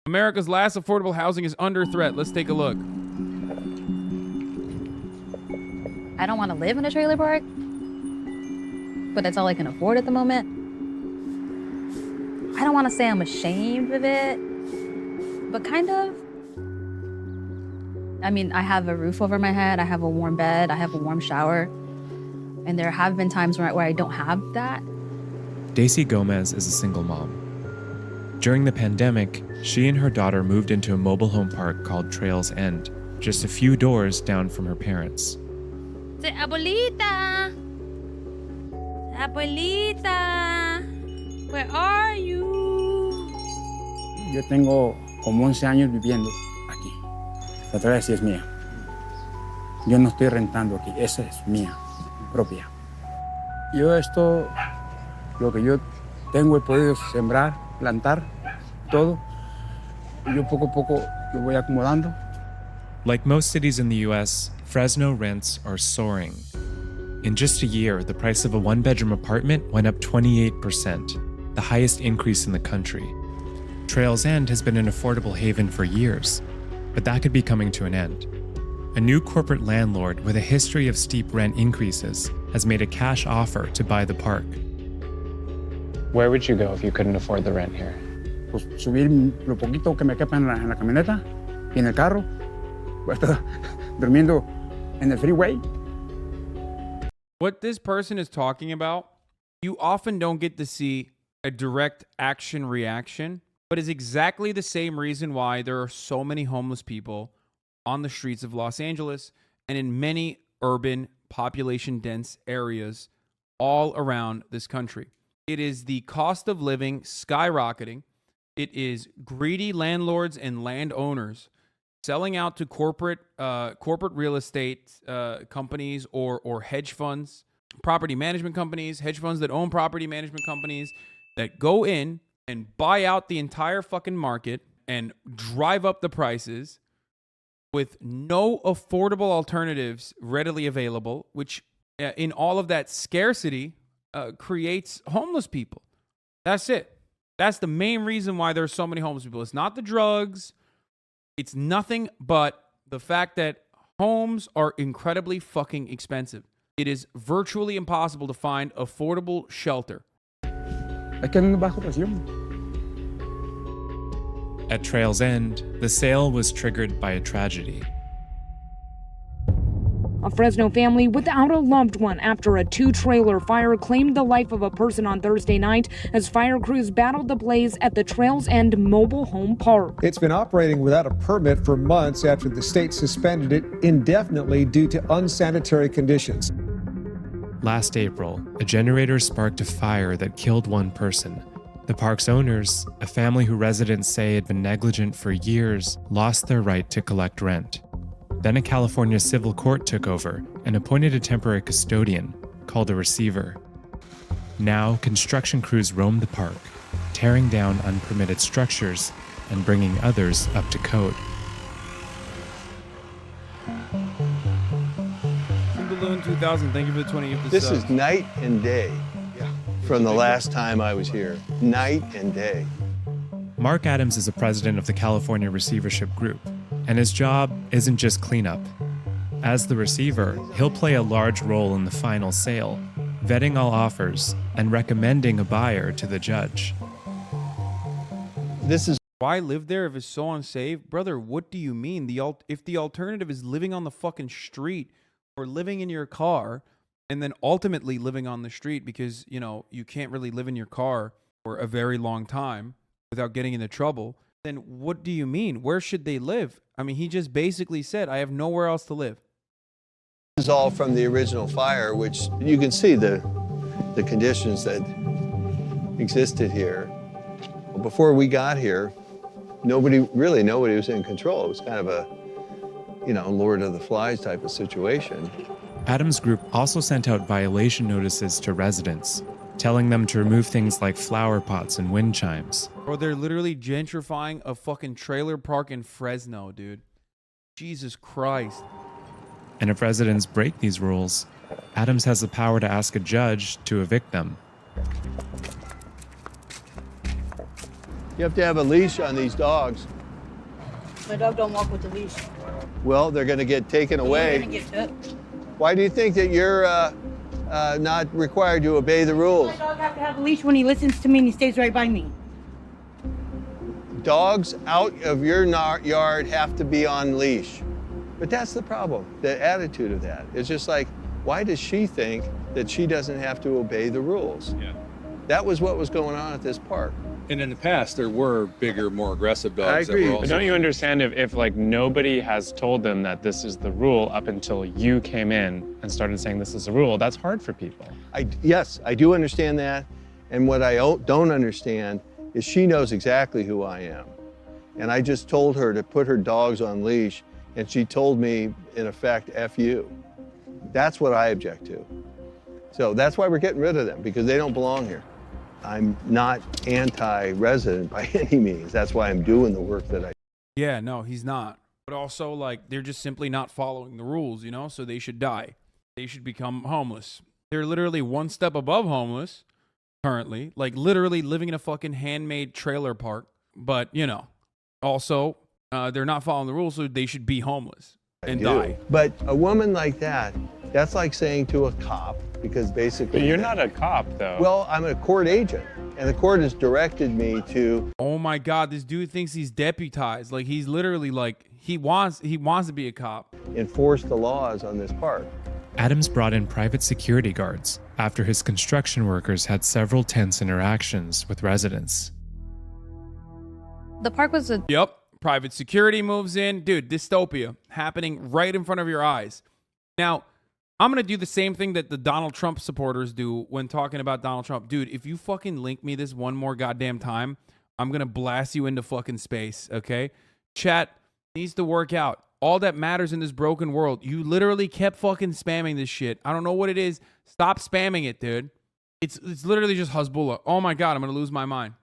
America's last affordable housing is under threat. Let's take a look. I don't want to live in a trailer park, but that's all I can afford at the moment. I don't want to say I'm ashamed of it, but kind of. I mean, I have a roof over my head, I have a warm bed, I have a warm shower, and there have been times where I don't have that. Daisy Gomez is a single mom. During the pandemic, she and her daughter moved into a mobile home park called Trails End, just a few doors down from her parents. Say, Abuelita! Abuelita! Where are you? Yo tengo como 11 años viviendo aquí. La tierra sí es mía. Yo no estoy rentando aquí, esa es mía, propia. Yo esto, lo que yo tengo he podido sembrar, plantar, todo. Y yo poco a poco lo voy acomodando. Like most cities in the US, Fresno rents are soaring. In just a year, the price of a one-bedroom apartment went up 28%, the highest increase in the country. Trails End has been an affordable haven for years, but that could be coming to an end. A new corporate landlord with a history of steep rent increases has made a cash offer to buy the park. Where would you go if you couldn't afford the rent here? Pues subir lo poquito que me quepa en la camioneta y en el carro. Pues estar durmiendo en el freeway. What this person is talking about, you often don't get to see a direct action reaction, but is exactly the same reason why there are so many homeless people on the streets of Los Angeles and in many urban, population-dense areas all around this country. It is the cost of living skyrocketing. It is greedy landlords and landowners selling out to corporate real estate companies or hedge funds, property management companies, hedge funds that own property management companies that go in and buy out the entire fucking market and drive up the prices with no affordable alternatives readily available, which in all of that scarcity creates homeless people. That's it. That's the main reason why there's so many homeless people. It's not the drugs. It's nothing but the fact that homes are incredibly fucking expensive. It is virtually impossible to find affordable shelter. Es que no bajo presión. At Trails End, the sale was triggered by a tragedy. A Fresno family without a loved one after a two-trailer fire claimed the life of a person on Thursday night as fire crews battled the blaze at the Trails End mobile home park. It's been operating without a permit for months after the state suspended it indefinitely due to unsanitary conditions. Last April, a generator sparked a fire that killed one person. The park's owners, a family who residents say had been negligent for years, lost their right to collect rent. Then a California civil court took over and appointed a temporary custodian called a receiver. Now, construction crews roam the park, tearing down unpermitted structures and bringing others up to code. Balloon 2000, thank you for the 20. This is night and day from the last time I was here. Night and day. Mark Adams is the president of the California Receivership Group, and his job isn't just cleanup. As the receiver, he'll play a large role in the final sale, vetting all offers and recommending a buyer to the judge. This is why live there if it's so unsafe? Brother, what do you mean? If the alternative is living on the fucking street or living in your car and then ultimately living on the street because, you know, you can't really live in your car for a very long time without getting into trouble, then what do you mean? Where should they live? I mean, he just basically said, I have nowhere else to live. This is all from the original fire, which you can see the conditions that existed here. Well, before we got here, nobody was in control. It was kind of a, you know, Lord of the Flies type of situation. Adams' group also sent out violation notices to residents, telling them to remove things like flower pots and wind chimes. Bro, they're literally gentrifying a fucking trailer park in Fresno, dude. Jesus Christ. And if residents break these rules, Adams has the power to ask a judge to evict them. You have to have a leash on these dogs. My dog don't walk with the leash. Well, they're going to get taken away. They're gonna get took. Why do you think that you're not required to obey the rules? My dog have to have a leash when he listens to me and he stays right by me. Dogs out of your yard have to be on leash. But that's the problem, the attitude of that. It's just like, why does she think that she doesn't have to obey the rules? Yeah. That was what was going on at this park. And in the past, there were bigger, more aggressive dogs. I agree. That were But also don't you understand if like nobody has told them that this is the rule up until you came in and started saying this is the rule, that's hard for people. Yes, I do understand that. And what I don't understand is she knows exactly who I am. And I just told her to put her dogs on leash, and she told me, in effect, F you. That's what I object to. So that's why we're getting rid of them, because they don't belong here. I'm not anti-resident by any means. That's why I'm doing the work that I do. Yeah, no, he's not. But also, like, they're just simply not following the rules, you know? So they should die. They should become homeless. They're literally one step above homeless currently. Like, literally living in a fucking handmade trailer park. But, you know, also, they're not following the rules, so they should be homeless and die. But a woman like that, that's like saying to a cop, because basically... But you're not a cop, though. Well, I'm a court agent, and the court has directed me to... Oh my God, this dude thinks he's deputized. Like, he's literally like, he wants to be a cop. ...enforce the laws on this park. Adams brought in private security guards after his construction workers had several tense interactions with residents. The park was a Yep. Private security moves in. Dude, dystopia happening right in front of your eyes. Now, I'm going to do the same thing that the Donald Trump supporters do when talking about Donald Trump. Dude, if you fucking link me this one more goddamn time, I'm going to blast you into fucking space, okay? Chat needs to work out. All that matters in this broken world. You literally kept fucking spamming this shit. I don't know what it is. Stop spamming it, dude. It's literally just Hezbollah. Oh my God, I'm going to lose my mind.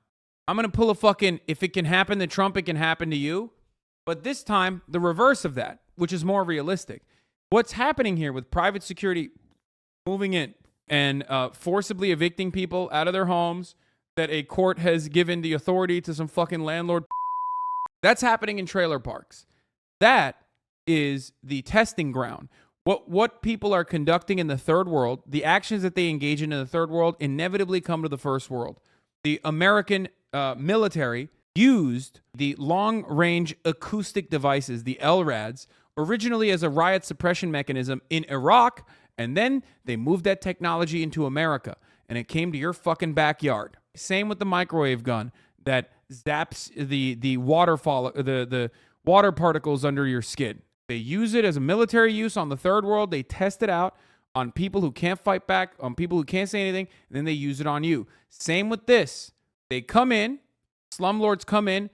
I'm going to pull a fucking, if it can happen to Trump, it can happen to you. But this time, the reverse of that, which is more realistic. What's happening here with private security moving in and forcibly evicting people out of their homes that a court has given the authority to some fucking landlord. That's happening in trailer parks. That is the testing ground. What people are conducting in the third world, the actions that they engage in the third world inevitably come to the first world. The American military used the long-range acoustic devices, the LRADs, originally as a riot suppression mechanism in Iraq, and then they moved that technology into America, and it came to your fucking backyard. Same with the microwave gun that zaps the water particles under your skin. They use it as a military use on the third world. They test it out on people who can't fight back, on people who can't say anything, and then they use it on you. Same with this. They come in, slumlords come in,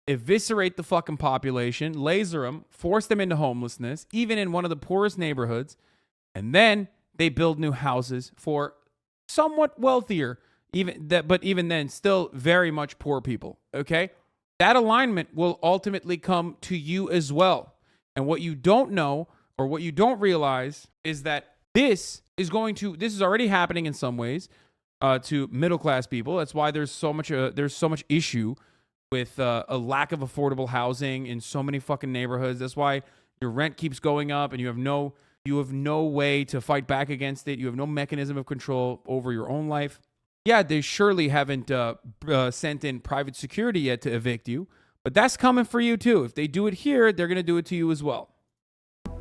eviscerate the fucking population, laser them, force them into homelessness, even in one of the poorest neighborhoods, and then they build new houses for somewhat wealthier, but even then, still very much poor people, okay? That alignment will ultimately come to you as well. And what you don't know, or what you don't realize, is that this is already happening in some ways to middle-class people. That's why there's so much issue with a lack of affordable housing in so many fucking neighborhoods. That's why your rent keeps going up, and you have no way to fight back against it. You have no mechanism of control over your own life. Yeah, they surely haven't sent in private security yet to evict you, but that's coming for you too. If they do it here, they're going to do it to you as well.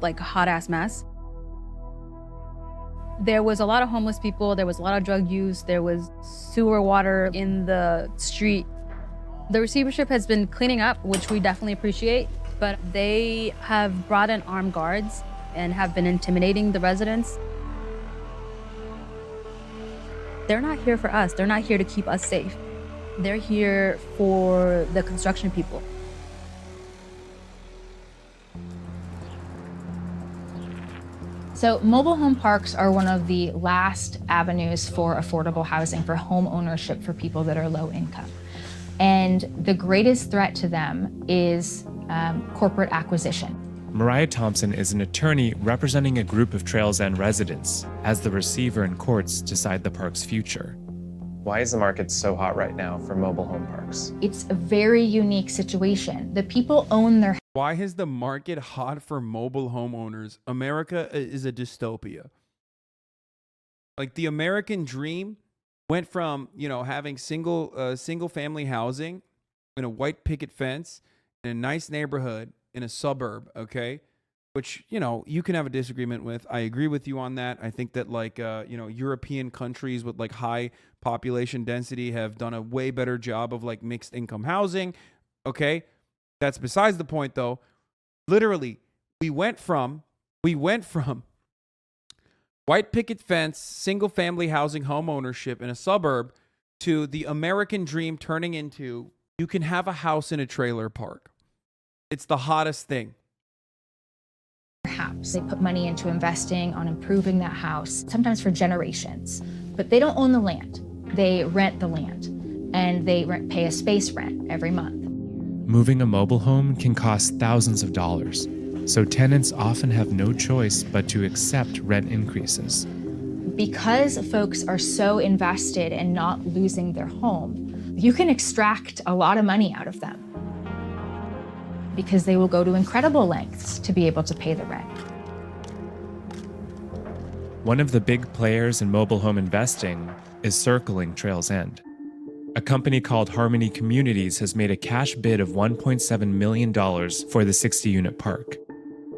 like a hot ass mess. There was a lot of homeless people. There was a lot of drug use. There was sewer water in the street. The receivership has been cleaning up, which we definitely appreciate, but they have brought in armed guards and have been intimidating the residents. They're not here for us. They're not here to keep us safe. They're here for the construction people. So mobile home parks are one of the last avenues for affordable housing, for home ownership for people that are low income. And the greatest threat to them is corporate acquisition. Mariah Thompson is an attorney representing a group of Trails End residents as the receiver and courts decide the park's future. Why is the market so hot right now for mobile home parks? It's a very unique situation. The people own their Why is the market hot for mobile homeowners? America is a dystopia. Like the American dream went from, you know, having single family housing in a white picket fence in a nice neighborhood in a suburb, okay? Which, you know, you can have a disagreement with. I agree with you on that. I think that like, you know, European countries with like high population density have done a way better job of like mixed income housing, okay? That's besides the point though. Literally, we went from white picket fence, single family housing home ownership in a suburb to the American dream turning into you can have a house in a trailer park. It's the hottest thing. house. They put money into investing on improving that house, sometimes for generations. But they don't own the land. They rent the land, and they pay a space rent every month. Moving a mobile home can cost thousands of dollars, so tenants often have no choice but to accept rent increases. Because folks are so invested in not losing their home, you can extract a lot of money out of them because they will go to incredible lengths to be able to pay the rent. One of the big players in mobile home investing is circling Trails End. A company called Harmony Communities has made a cash bid of $1.7 million for the 60-unit park.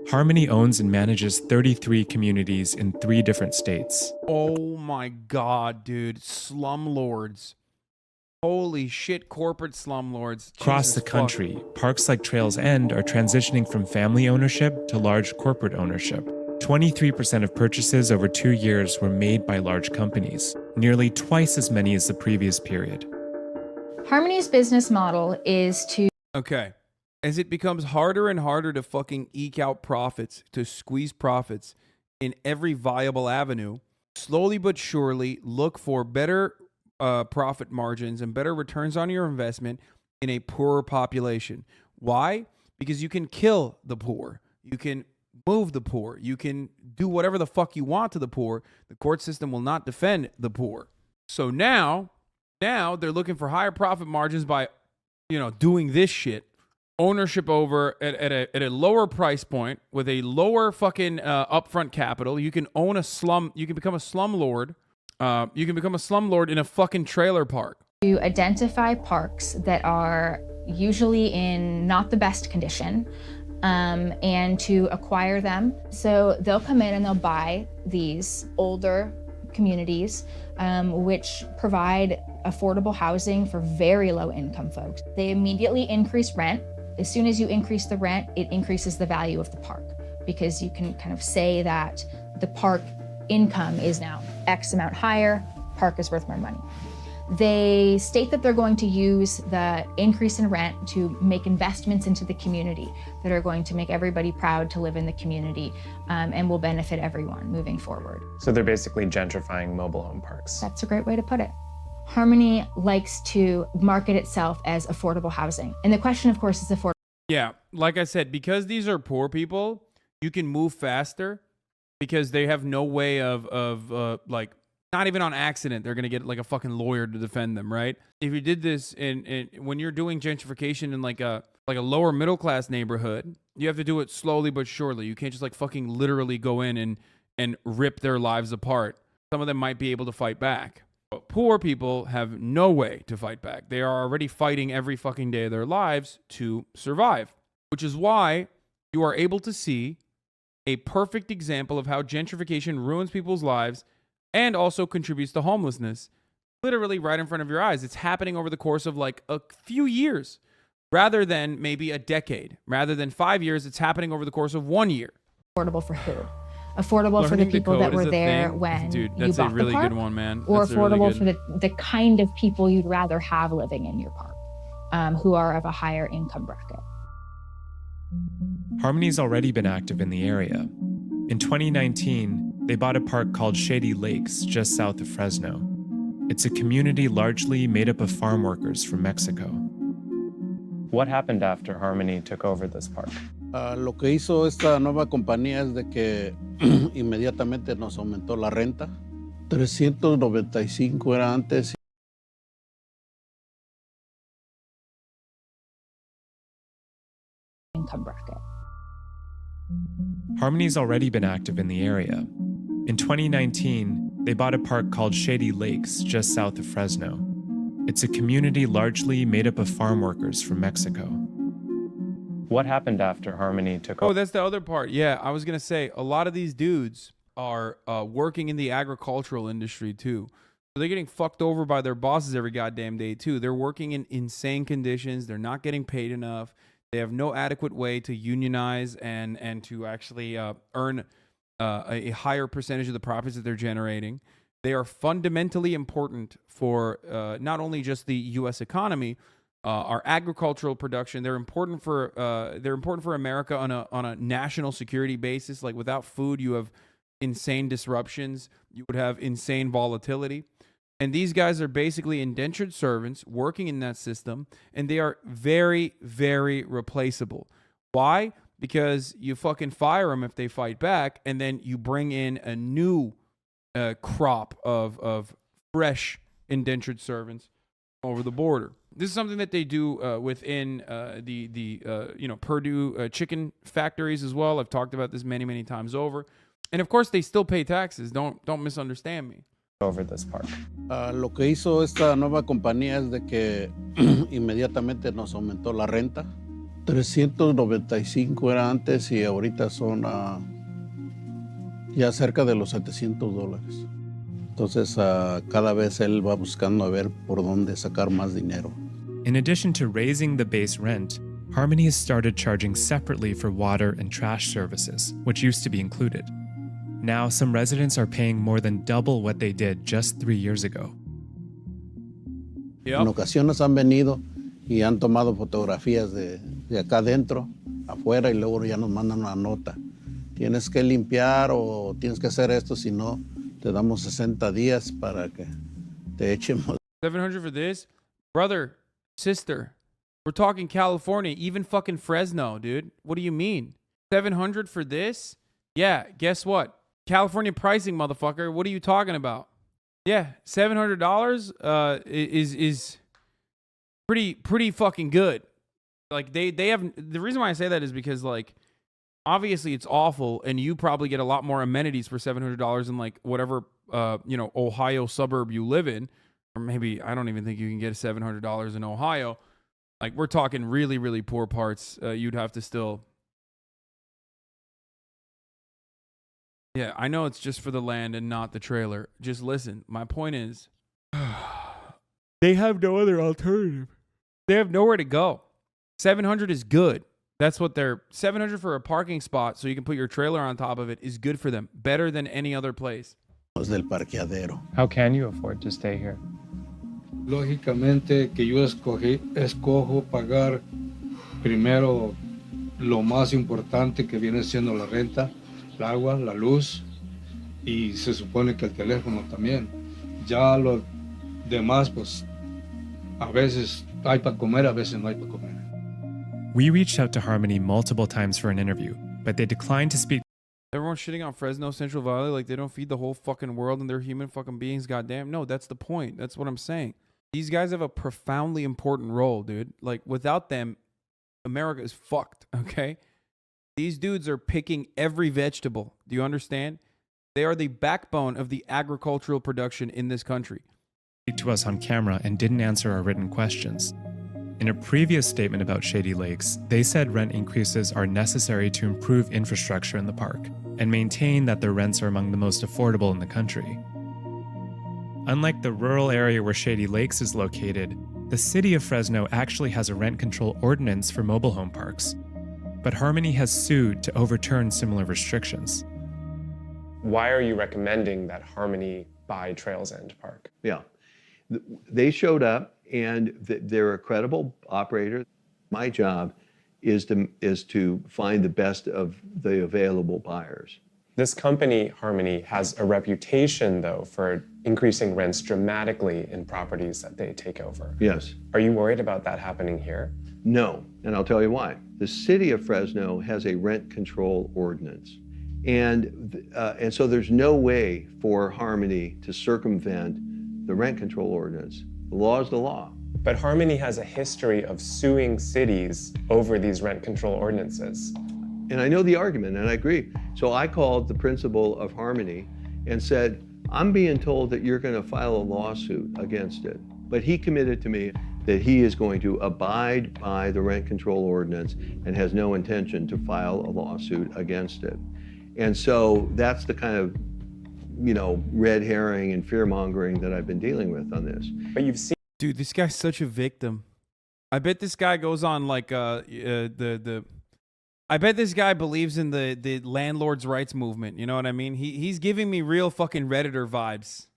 Harmony owns and manages 33 communities in 3 different states. Oh my God, dude. Slumlords. Holy shit, corporate slumlords. Across the country, parks like Trails End are transitioning from family ownership to large corporate ownership. 23% of purchases over 2 years were made by large companies, nearly twice as many as the previous period. Harmony's business model is to... Okay. As it becomes harder and harder to fucking eke out profits, to squeeze profits in every viable avenue, slowly but surely look for better profit margins and better returns on your investment in a poorer population. Why? Because you can kill the poor. You can move the poor. You can do whatever the fuck you want to the poor. The court system will not defend the poor. So now they're looking for higher profit margins by, you know, doing this shit. Ownership over at a lower price point with a lower fucking upfront capital. You can own a slum. You can become a slumlord. You can become a slumlord in a fucking trailer park. To identify parks that are usually in not the best condition, and to acquire them. So they'll come in and they'll buy these older communities, which provide affordable housing for very low income folks. They immediately increase rent. As soon as you increase the rent, it increases the value of the park because you can kind of say that the park income is now X amount higher, park is worth more money. They state that they're going to use the increase in rent to make investments into the community that are going to make everybody proud to live in the community, and will benefit everyone moving forward. So they're basically gentrifying mobile home parks. That's a great way to put it. Harmony likes to market itself as affordable housing. And the question, of course, is affordable. Yeah, like I said, because these are poor people, you can move faster because they have no way of like, not even on accident, they're going to get like a fucking lawyer to defend them, right? If you did this in when you're doing gentrification in like a lower middle class neighborhood, you have to do it slowly but surely. You can't just like fucking literally go in and rip their lives apart. Some of them might be able to fight back. But poor people have no way to fight back. They are already fighting every fucking day of their lives to survive, which is why you are able to see a perfect example of how gentrification ruins people's lives and also contributes to homelessness, literally right in front of your eyes. It's happening over the course of like a few years, rather than maybe a decade. Rather than 5 years, it's happening over the course of 1 year. Affordable for who? Affordable for the people that were there when you bought the park? That's a really good one, man. Or affordable for the kind of people you'd rather have living in your park, who are of a higher income bracket. Harmony's already been active in the area. In 2019, they bought a park called Shady Lakes just south of Fresno. It's a community largely made up of farm workers from Mexico. What happened after Harmony took over this park? Lo que hizo esta nueva compañía es de que inmediatamente nos aumentó la renta. 395 era antes. income bracket. Harmony's already been active in the area. In 2019, they bought a park called Shady Lakes just south of Fresno. It's a community largely made up of farm workers from Mexico. What happened after Harmony took Oh, over? that's the other part. Yeah, I was going to say, a lot of these dudes are working in the agricultural industry too. So they're getting fucked over by their bosses every goddamn day too. They're working in insane conditions. They're not getting paid enough. They have no adequate way to unionize and to actually earn a higher percentage of the profits that they're generating. They are fundamentally important for not only just the U.S. economy, our agricultural production. They're important for America on a national security basis. Like without food, you have insane disruptions. You would have insane volatility. And these guys are basically indentured servants working in that system, and they are very, very replaceable. Why? Because you fucking fire them if they fight back, and then you bring in a new crop of fresh indentured servants over the border. This is something that they do within the Purdue chicken factories as well. I've talked about this many, many times over. And of course, they still pay taxes. Don't misunderstand me. Over this park. Lo que hizo esta nueva compañía es de que inmediatamente nos aumentó la renta. 395 era antes y ahorita son ya cerca de los $700. Entonces cada vez él va buscando a ver por dónde sacar más dinero. In addition to raising the base rent, Harmony has started charging separately for water and trash services, which used to be included. Now, some residents are paying more than double what they did just 3 years ago. En ocasiones han venido y han tomado fotografías de acá adentro, afuera, y luego ya nos mandan una nota. Tienes que limpiar o tienes que hacer esto, si no, te damos 60 días para que te echemos. $700 for this? Brother, sister, we're talking California, even fucking Fresno, dude. What do you mean? $700 for this? Yeah, guess what? California pricing, motherfucker. What are you talking about? Yeah, $700 is pretty fucking good. Like they have, the reason why I say that is because like obviously it's awful, and you probably get a lot more amenities for $700 in like whatever Ohio suburb you live in, or maybe I don't even think you can get $700 in Ohio. Like we're talking really, really poor parts. You'd have to still. Yeah, I know it's just for the land and not the trailer. Just listen. My point is, they have no other alternative. They have nowhere to go. $700 is good. That's what they're $700 for a parking spot, so you can put your trailer on top of it, is good for them. Better than any other place. Del parqueadero. How can you afford to stay here? Lógicamente que yo escojo pagar primero lo más importante que viene siendo la renta, el agua, la luz, y se supone que el teléfono también. Ya lo demás, pues a veces hay para comer, a veces no hay para comer. We reached out to Harmony multiple times for an interview, but they declined to speak. Everyone's shitting on Fresno, Central Valley, like they don't feed the whole fucking world and they're human fucking beings, goddamn. No, that's the point. That's what I'm saying. These guys have a profoundly important role, dude. Like without them, America is fucked, okay? These dudes are picking every vegetable. Do you understand? They are the backbone of the agricultural production in this country. To us on camera and didn't answer our written questions. In a previous statement about Shady Lakes, they said rent increases are necessary to improve infrastructure in the park and maintain that their rents are among the most affordable in the country. Unlike the rural area where Shady Lakes is located, the city of Fresno actually has a rent control ordinance for mobile home parks. But Harmony has sued to overturn similar restrictions. Why are you recommending that Harmony buy Trails End Park? Yeah. They showed up, and they're a credible operator. My job is to find the best of the available buyers. This company, Harmony, has a reputation, though, for increasing rents dramatically in properties that they take over. Yes. Are you worried about that happening here? No, and I'll tell you why. The city of Fresno has a rent control ordinance. And so there's no way for Harmony to circumvent the rent control ordinance. The law is the law. But Harmony has a history of suing cities over these rent control ordinances. And I know the argument, and I agree. So I called the principal of Harmony and said, I'm being told that you're going to file a lawsuit against it. But he committed to me that he is going to abide by the rent control ordinance and has no intention to file a lawsuit against it. And so that's the kind of, red herring and fear mongering that I've been dealing with on this. But you've seen. Dude, this guy's such a victim. I bet this guy goes on like I bet this guy believes in the landlords' rights movement. You know what I mean? He's giving me real fucking Redditor vibes.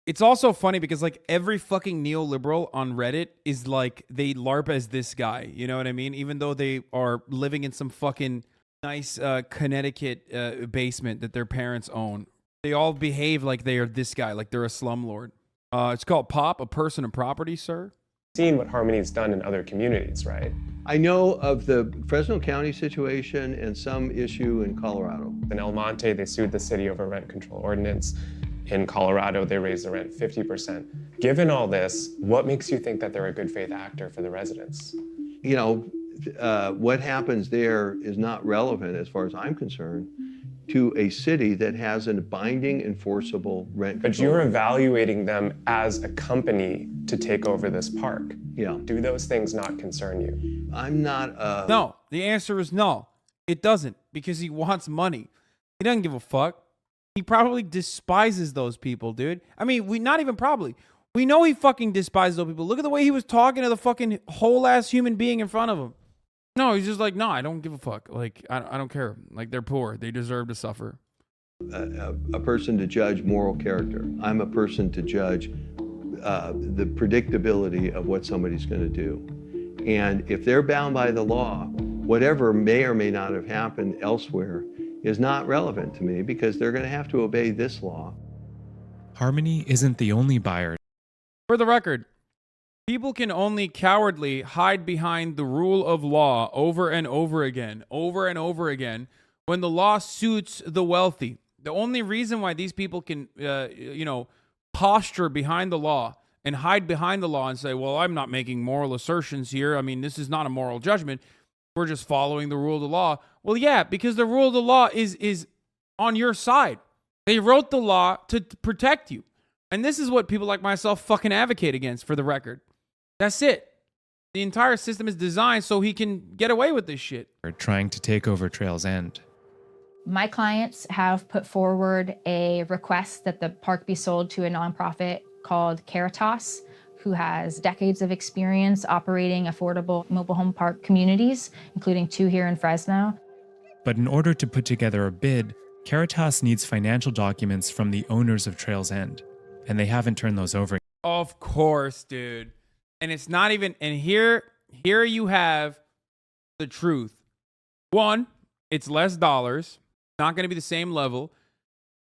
It's also funny because like every fucking neoliberal on Reddit is like they LARP as this guy. You know what I mean? Even though they are living in some fucking nice Connecticut basement that their parents own. They all behave like they are this guy, like they're a slumlord. It's called POP, a person of property, sir. Seen what Harmony's done in other communities, right? I know of the Fresno County situation and some issue in Colorado. In El Monte, they sued the city over rent control ordinance. In Colorado, they raised the rent 50%. Given all this, what makes you think that they're a good faith actor for the residents? What happens there is not relevant, as far as I'm concerned, to a city that has a binding, enforceable rent control. But you're evaluating them as a company to take over this park. Yeah. Do those things not concern you? I'm not. No, the answer is no. It doesn't, because he wants money. He doesn't give a fuck. He probably despises those people, dude. I mean, not even probably. We know he fucking despises those people. Look at the way he was talking to the fucking whole ass human being in front of him. No, he's just like, no, I don't give a fuck. Like, I don't care. Like, they're poor. They deserve to suffer. A person to judge moral character. I'm a person to judge the predictability of what somebody's going to do. And if they're bound by the law, whatever may or may not have happened elsewhere is not relevant to me because they're going to have to obey this law. Harmony isn't the only buyer. For the record, people can only cowardly hide behind the rule of law over and over again, when the law suits the wealthy. The only reason why these people can, posture behind the law and hide behind the law and say, well, I'm not making moral assertions here. I mean, this is not a moral judgment. We're just following the rule of the law. Well, yeah, because the rule of the law is on your side. They wrote the law to protect you. And this is what people like myself fucking advocate against, for the record. That's it. The entire system is designed so he can get away with this shit. Trying to take over Trails End. My clients have put forward a request that the park be sold to a nonprofit called Caritas, who has decades of experience operating affordable mobile home park communities, including 2 here in Fresno. But in order to put together a bid, Caritas needs financial documents from the owners of Trails End, and they haven't turned those over. Of course, dude. And it's not even, and here you have the truth. 1, it's less dollars, not going to be the same level.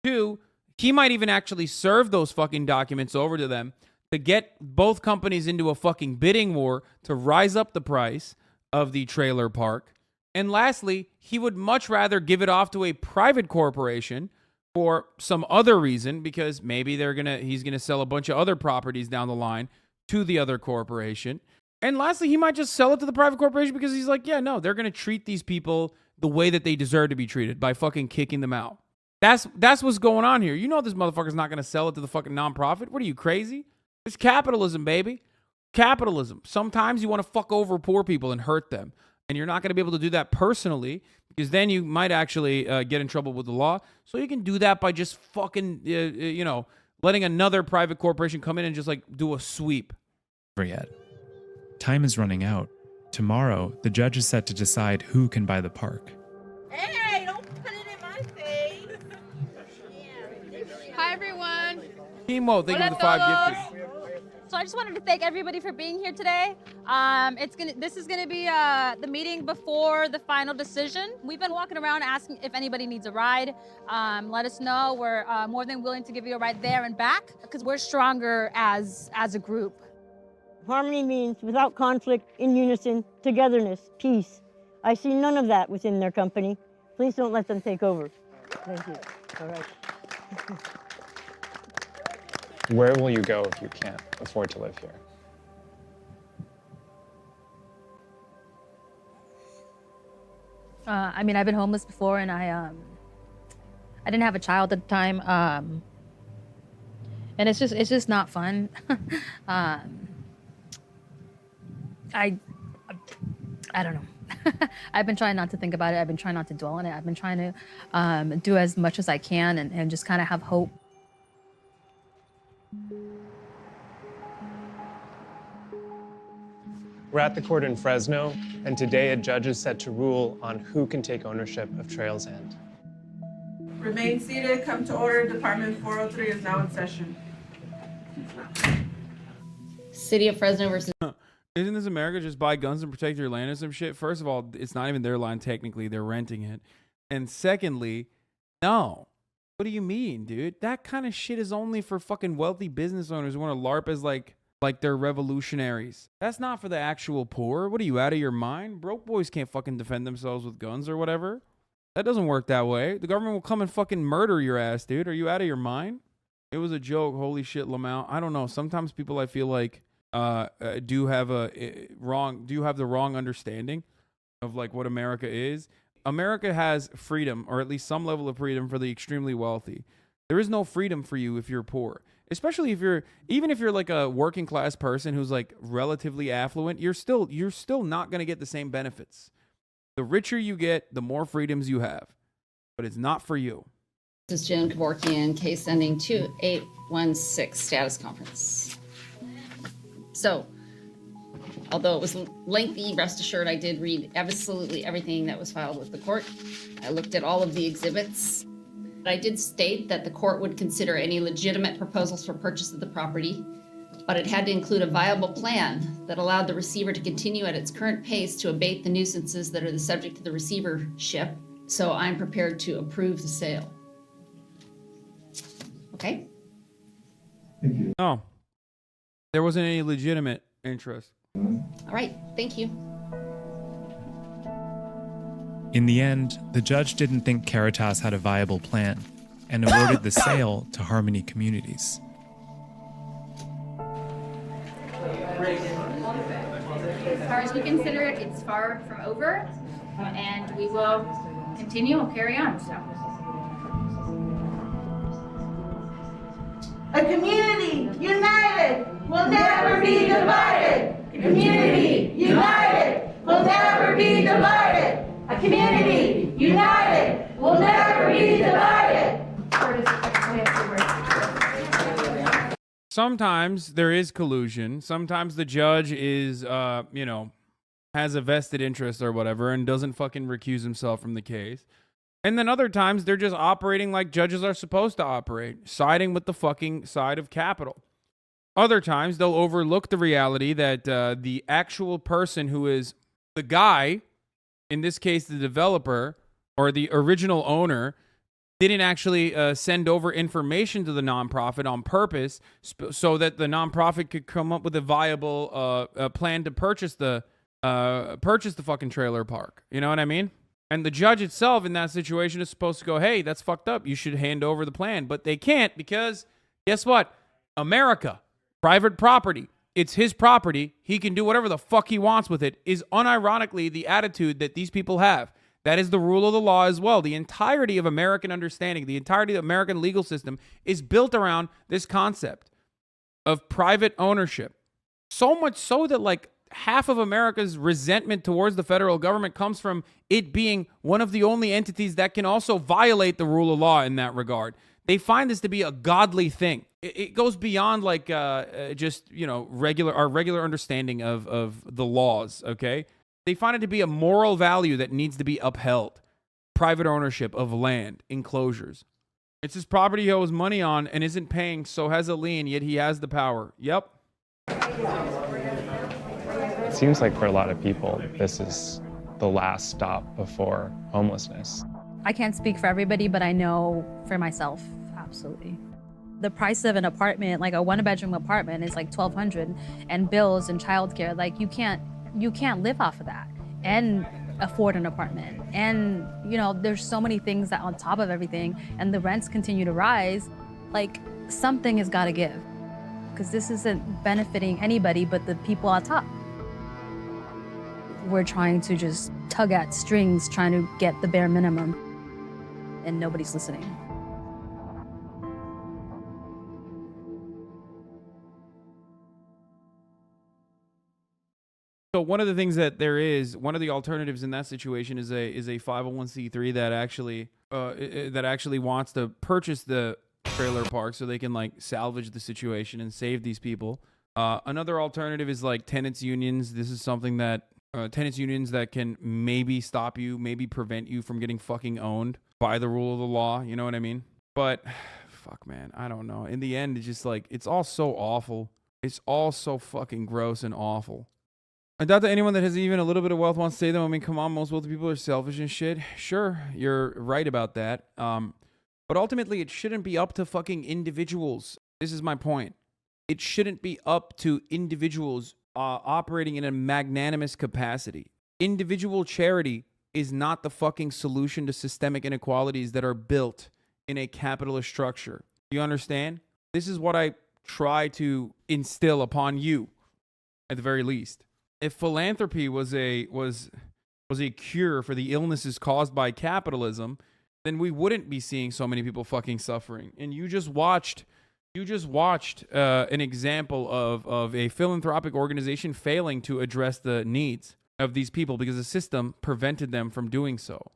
2, he might even actually serve those fucking documents over to them to get both companies into a fucking bidding war to rise up the price of the trailer park. And lastly, he would much rather give it off to a private corporation for some other reason, because maybe he's gonna sell a bunch of other properties down the line to the other corporation. And lastly, he might just sell it to the private corporation because he's like, yeah, no, they're gonna treat these people the way that they deserve to be treated by fucking kicking them out. That's what's going on here. You know this motherfucker's not gonna sell it to the fucking nonprofit. What are you, crazy? It's capitalism, baby. Capitalism. Sometimes you want to fuck over poor people and hurt them. And you're not going to be able to do that personally, because then you might actually get in trouble with the law. So you can do that by just fucking, letting another private corporation come in and just like do a sweep. Yet. Time is running out. Tomorrow, the judge is set to decide who can buy the park. Hey, don't put it in my face. Hi, everyone. Chemo, thank you for the 5 gifted. So I just wanted to thank everybody for being here today. This is gonna be the meeting before the final decision. We've been walking around asking if anybody needs a ride. Let us know. We're more than willing to give you a ride there and back, because we're stronger as a group. Harmony means without conflict, in unison, togetherness, peace. I see none of that within their company. Please don't let them take over. Thank you. All right. Where will you go if you can't afford to live here? I mean, I've been homeless before, and I didn't have a child at the time, and it's just not fun. I don't know. I've been trying not to think about it. I've been trying not to dwell on it. I've been trying to do as much as I can and just kind of have hope. We're at the court in Fresno, and today a judge is set to rule on who can take ownership of Trails End. Remain seated. Come to order. Department 403 is now in session. City of Fresno versus... Isn't this America? Just buy guns and protect your land or some shit? First of all, it's not even their land technically. They're renting it. And secondly, no. What do you mean, dude? That kind of shit is only for fucking wealthy business owners who want to LARP as like they're revolutionaries. That's not for the actual poor. What are you, out of your mind? Broke boys can't fucking defend themselves with guns or whatever. That doesn't work that way. The government will come and fucking murder your ass, dude. Are you out of your mind? It was a joke. Holy shit, Lamau. I don't know. Sometimes people, I feel like, do have the wrong understanding of like what America is. America has freedom, or at least some level of freedom, for the extremely wealthy. There is no freedom for you if you're poor, especially if you're like a working class person who's like relatively affluent. You're still not going to get the same benefits. The richer you get, the more freedoms you have, but it's not for you. This is Jen Kevorkian, case ending 2816, status conference. So, although it was lengthy, rest assured I did read absolutely everything that was filed with the court. I looked at all of the exhibits. I did state that the court would consider any legitimate proposals for purchase of the property, but it had to include a viable plan that allowed the receiver to continue at its current pace to abate the nuisances that are the subject of the receivership. So I'm prepared to approve the sale. Okay? Thank you. No. There wasn't any legitimate interest. All right, thank you. In the end, the judge didn't think Caritas had a viable plan and awarded the sale to Harmony Communities. As far as we consider it, it's far from over, and we will continue and carry on. So. A community united will never be divided. A community united will never be divided. A community united will never be divided. Sometimes there is collusion. Sometimes the judge is, has a vested interest or whatever and doesn't fucking recuse himself from the case. And then other times they're just operating like judges are supposed to operate, siding with the fucking side of capital. Other times they'll overlook the reality that the actual person who is the guy, in this case the developer or the original owner, didn't actually send over information to the nonprofit on purpose so that the nonprofit could come up with a viable plan to purchase the fucking trailer park. You know what I mean? And the judge itself in that situation is supposed to go, hey, that's fucked up. You should hand over the plan. But they can't because, guess what? America, private property. It's his property. He can do whatever the fuck he wants with it, is unironically the attitude that these people have. That is the rule of the law as well. The entirety of American understanding, the entirety of the American legal system is built around this concept of private ownership. So much so that like half of America's resentment towards the federal government comes from it being one of the only entities that can also violate the rule of law in that regard. They find this to be a godly thing. It goes beyond like just, our regular understanding of the laws, okay? They find it to be a moral value that needs to be upheld. Private ownership of land, enclosures. It's his property he owes money on and isn't paying, so has a lien, yet he has the power. Yep. It seems like for a lot of people, this is the last stop before homelessness. I can't speak for everybody, but I know for myself, absolutely. The price of an apartment, like a one-bedroom apartment, is like $1,200, and bills and childcare, like you can't live off of that and afford an apartment. And there's so many things that on top of everything, and the rents continue to rise. Like something has got to give, because this isn't benefiting anybody but the people on top. We're trying to just tug at strings, trying to get the bare minimum, and nobody's listening. So one of the things that there is, one of the alternatives in that situation is a 501c3 that actually wants to purchase the trailer park so they can like salvage the situation and save these people. Another alternative is like tenants unions. This is something that tenants unions that can maybe stop you, maybe prevent you from getting fucking owned by the rule of the law. You know what I mean? But fuck, man, I don't know. In the end, it's just like, it's all so awful. It's all so fucking gross and awful. I doubt that anyone that has even a little bit of wealth wants to say them. I mean, come on, most wealthy people are selfish and shit. Sure, you're right about that. But ultimately, it shouldn't be up to fucking individuals. This is my point. It shouldn't be up to individuals operating in a magnanimous capacity. Individual charity is not the fucking solution to systemic inequalities that are built in a capitalist structure. Do you understand? This is what I try to instill upon you, at the very least. If philanthropy was a cure for the illnesses caused by capitalism, then we wouldn't be seeing so many people fucking suffering. And you just watched an example of a philanthropic organization failing to address the needs of these people because the system prevented them from doing so.